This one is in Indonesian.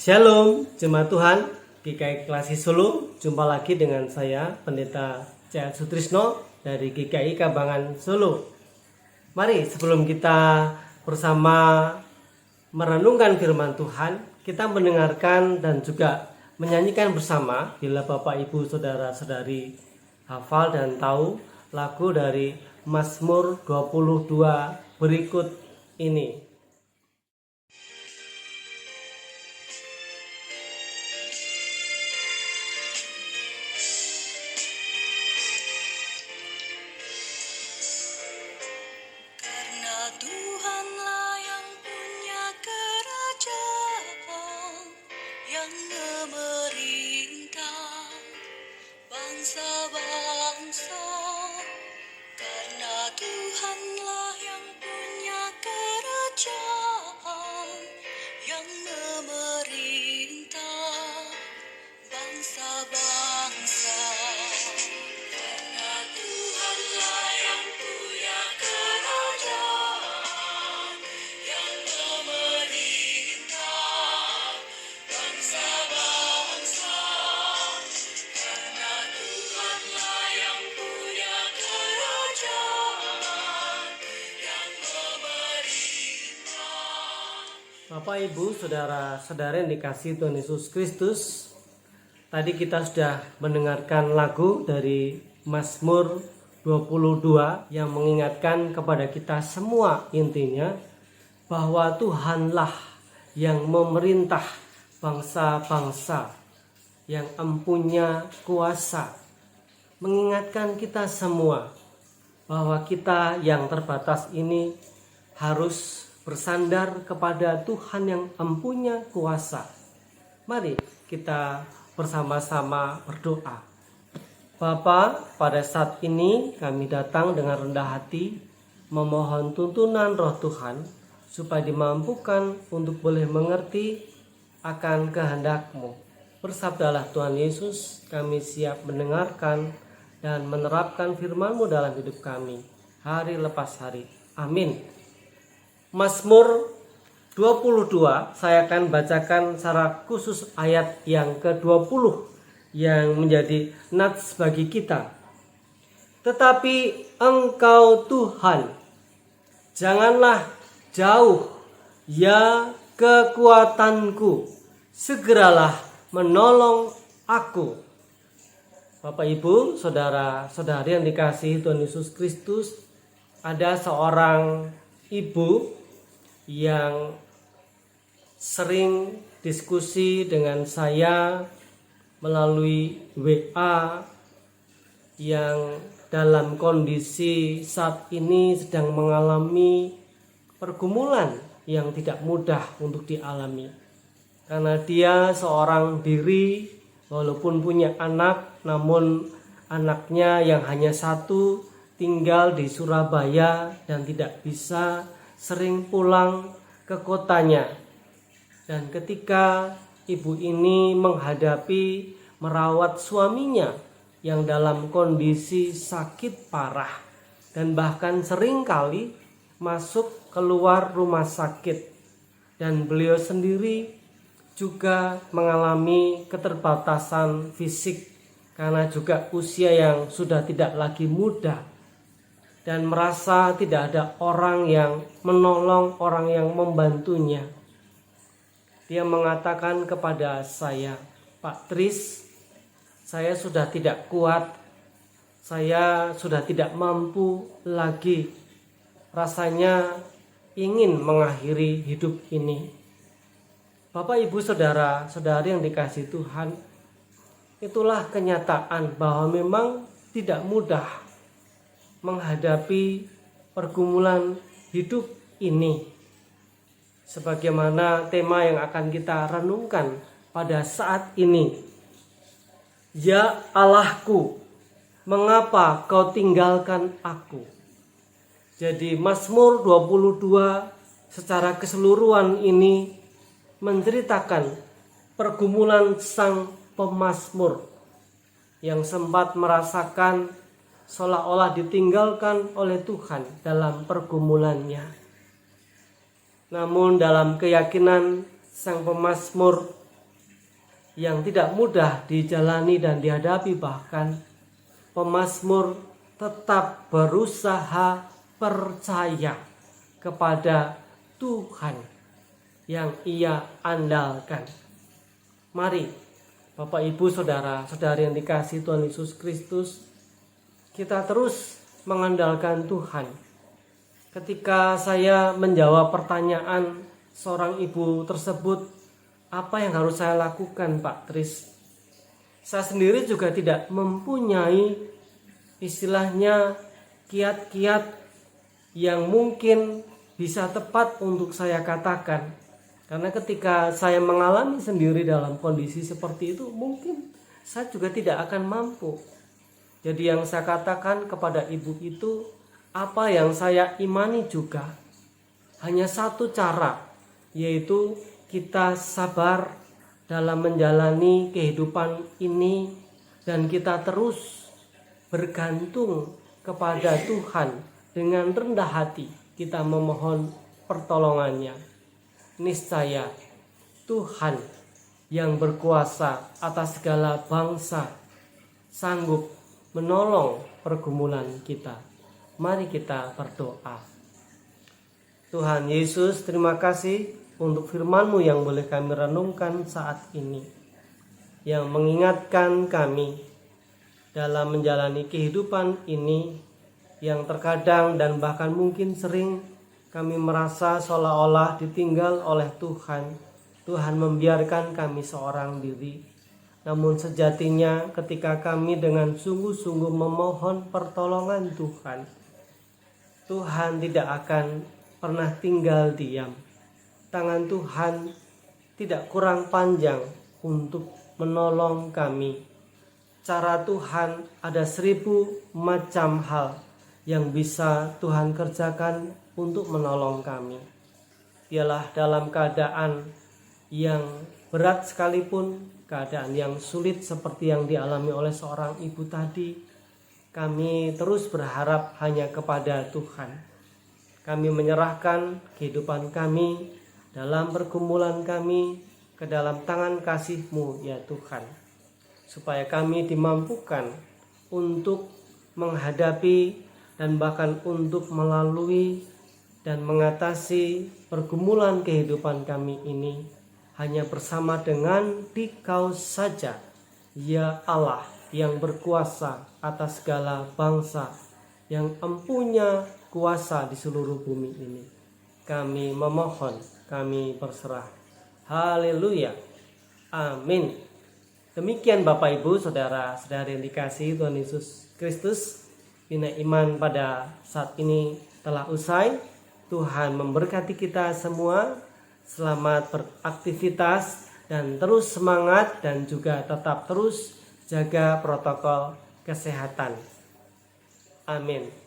Shalom, jemaat Tuhan, GKI Klasi Solo. Jumpa lagi dengan saya, Pendeta C.A. Sutrisno dari GKI Kabangan Solo. Mari sebelum kita bersama merenungkan firman Tuhan, kita mendengarkan dan juga menyanyikan bersama. Bila Bapak Ibu Saudara-saudari hafal dan tahu lagu dari Mazmur 22 berikut ini. Bapak, Ibu, Saudara-saudara yang dikasihi Tuhan Yesus Kristus, tadi kita sudah mendengarkan lagu dari Mazmur 22 yang mengingatkan kepada kita semua intinya bahwa Tuhanlah yang memerintah bangsa-bangsa, yang empunya kuasa. Mengingatkan kita semua bahwa kita yang terbatas ini harus bersandar kepada Tuhan yang empunya kuasa. Mari kita bersama-sama berdoa. Bapa, pada saat ini kami datang dengan rendah hati memohon tuntunan Roh Tuhan supaya dimampukan untuk boleh mengerti akan kehendak-Mu. Bersabdalah Tuhan Yesus, kami siap mendengarkan dan menerapkan firman-Mu dalam hidup kami hari lepas hari. Amin. Mazmur 22 saya akan bacakan secara khusus ayat yang ke-20 yang menjadi nats bagi kita. Tetapi Engkau Tuhan, janganlah jauh, ya kekuatanku, segeralah menolong aku. Bapak, Ibu, saudara-saudari yang dikasihi Tuhan Yesus Kristus, ada seorang ibu yang sering diskusi dengan saya melalui WA, yang dalam kondisi saat ini sedang mengalami pergumulan yang tidak mudah untuk dialami. Karena dia seorang diri, walaupun punya anak, namun anaknya yang hanya satu tinggal di Surabaya dan tidak bisa sering pulang ke kotanya. Dan ketika ibu ini menghadapi merawat suaminya yang dalam kondisi sakit parah dan bahkan seringkali masuk keluar rumah sakit, dan beliau sendiri juga mengalami keterbatasan fisik karena juga usia yang sudah tidak lagi muda, dan merasa tidak ada orang yang menolong, orang yang membantunya. Dia mengatakan kepada saya, Pak Tris, saya sudah tidak kuat, saya sudah tidak mampu lagi, rasanya ingin mengakhiri hidup ini. Bapak, Ibu, saudara-saudari yang dikasihi Tuhan, itulah kenyataan bahwa memang tidak mudah menghadapi pergumulan hidup ini. Sebagaimana tema yang akan kita renungkan pada saat ini. Ya Allahku, mengapa kau tinggalkan aku? Jadi Mazmur 22 secara keseluruhan ini menceritakan pergumulan sang pemazmur yang sempat merasakan seolah-olah ditinggalkan oleh Tuhan dalam pergumulannya. Namun dalam keyakinan sang pemazmur yang tidak mudah dijalani dan dihadapi, bahkan pemazmur tetap berusaha percaya kepada Tuhan yang ia andalkan. Mari Bapak Ibu Saudara-saudari yang dikasihi Tuhan Yesus Kristus, kita terus mengandalkan Tuhan. Ketika saya menjawab pertanyaan seorang ibu tersebut, apa yang harus saya lakukan, Pak Tris? Saya sendiri juga tidak mempunyai istilahnya kiat-kiat yang mungkin bisa tepat untuk saya katakan. Karena ketika saya mengalami sendiri dalam kondisi seperti itu, mungkin saya juga tidak akan mampu. Jadi yang saya katakan kepada ibu itu, apa yang saya imani juga hanya satu cara, yaitu kita sabar dalam menjalani kehidupan ini dan kita terus bergantung kepada Tuhan dengan rendah hati. Kita memohon pertolongannya. Niscaya Tuhan yang berkuasa atas segala bangsa sanggup menolong pergumulan kita. Mari kita berdoa. Tuhan Yesus, terima kasih untuk firman-Mu yang boleh kami renungkan saat ini, yang mengingatkan kami dalam menjalani kehidupan ini yang terkadang dan bahkan mungkin sering kami merasa seolah-olah ditinggal oleh Tuhan. Tuhan membiarkan kami seorang diri. Namun sejatinya ketika kami dengan sungguh-sungguh memohon pertolongan Tuhan, Tuhan tidak akan pernah tinggal diam. Tangan Tuhan tidak kurang panjang untuk menolong kami. Cara Tuhan ada 1000 macam hal yang bisa Tuhan kerjakan untuk menolong kami. Ialah dalam keadaan yang berat sekalipun, keadaan yang sulit seperti yang dialami oleh seorang ibu tadi, kami terus berharap hanya kepada Tuhan. Kami menyerahkan kehidupan kami dalam pergumulan kami ke dalam tangan kasih-Mu ya Tuhan, supaya kami dimampukan untuk menghadapi dan bahkan untuk melalui dan mengatasi pergumulan kehidupan kami ini hanya bersama dengan Dikau saja, ya Allah yang berkuasa atas segala bangsa, yang empunya kuasa di seluruh bumi ini. Kami memohon, kami berserah. Haleluya. Amin. Demikian Bapak Ibu Saudara-saudari yang dikasihi Tuhan Yesus Kristus, Bina Iman pada saat ini telah usai. Tuhan memberkati kita semua. Selamat beraktivitas dan terus semangat, dan juga tetap terus jaga protokol kesehatan. Amin.